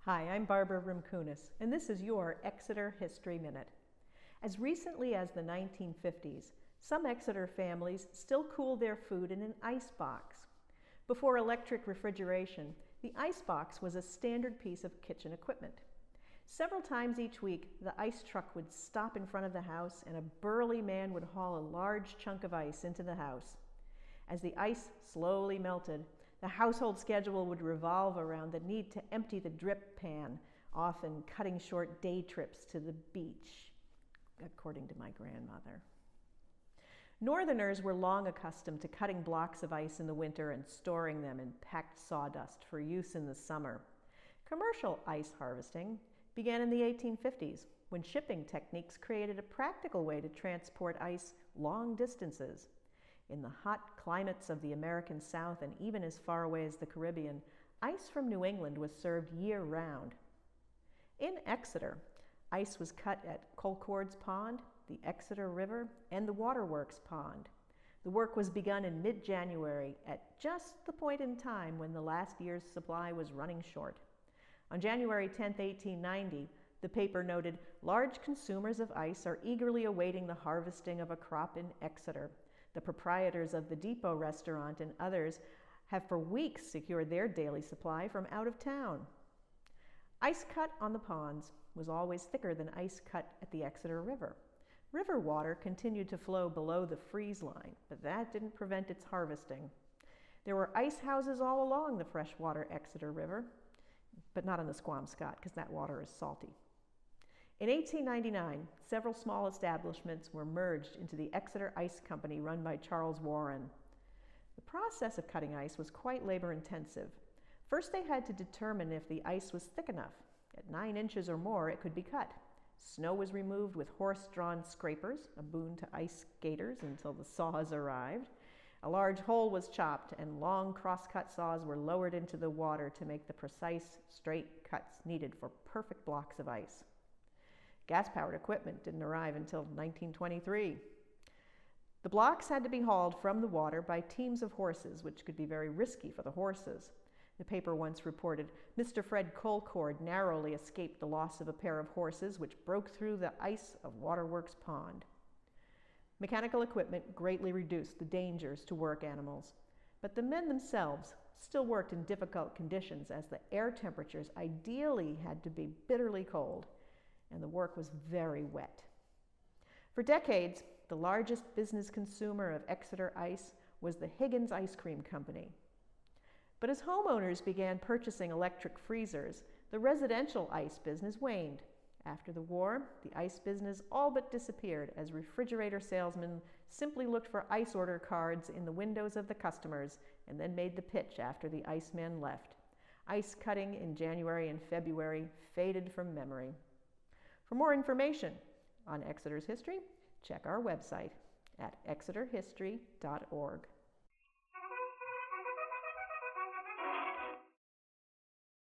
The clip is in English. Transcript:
Hi, I'm Barbara Rimkunis, and this is your Exeter History Minute. As recently as the 1950s, some Exeter families still cooled their food in an icebox. Before electric refrigeration, the icebox was a standard piece of kitchen equipment. Several times each week, the ice truck would stop in front of the house and a burly man would haul a large chunk of ice into the house. As the ice slowly melted, the household schedule would revolve around the need to empty the drip pan, often cutting short day trips to the beach, according to my grandmother. Northerners were long accustomed to cutting blocks of ice in the winter and storing them in packed sawdust for use in the summer. Commercial ice harvesting began in the 1850s, when shipping techniques created a practical way to transport ice long distances. In the hot climates of the American South and even as far away as the Caribbean, ice from New England was served year-round. In Exeter, ice was cut at Colcord's Pond, the Exeter River, and the Waterworks Pond. The work was begun in mid-January at just the point in time when the last year's supply was running short. On January 10, 1890, the paper noted, "Large consumers of ice are eagerly awaiting the harvesting of a crop in Exeter. The proprietors of the Depot restaurant and others have for weeks secured their daily supply from out of town." Ice cut on the ponds was always thicker than ice cut at the Exeter River. River water continued to flow below the freeze line, but that didn't prevent its harvesting. There were ice houses all along the freshwater Exeter River, but not on the Squamscott because that water is salty. In 1899, several small establishments were merged into the Exeter Ice Company run by Charles Warren. The process of cutting ice was quite labor-intensive. First, they had to determine if the ice was thick enough. At 9 inches or more, it could be cut. Snow was removed with horse-drawn scrapers, a boon to ice skaters until the saws arrived. A large hole was chopped, and long cross-cut saws were lowered into the water to make the precise, straight cuts needed for perfect blocks of ice. Gas-powered equipment didn't arrive until 1923. The blocks had to be hauled from the water by teams of horses, which could be very risky for the horses. The paper once reported, "Mr. Fred Colcord narrowly escaped the loss of a pair of horses which broke through the ice of Waterworks Pond." Mechanical equipment greatly reduced the dangers to work animals, but the men themselves still worked in difficult conditions as the air temperatures ideally had to be bitterly cold, and the work was very wet. For decades, the largest business consumer of Exeter ice was the Higgins Ice Cream Company. But as homeowners began purchasing electric freezers, the residential ice business waned. After the war, the ice business all but disappeared as refrigerator salesmen simply looked for ice order cards in the windows of the customers and then made the pitch after the icemen left. Ice cutting in January and February faded from memory. For more information on Exeter's history, check our website at exeterhistory.org.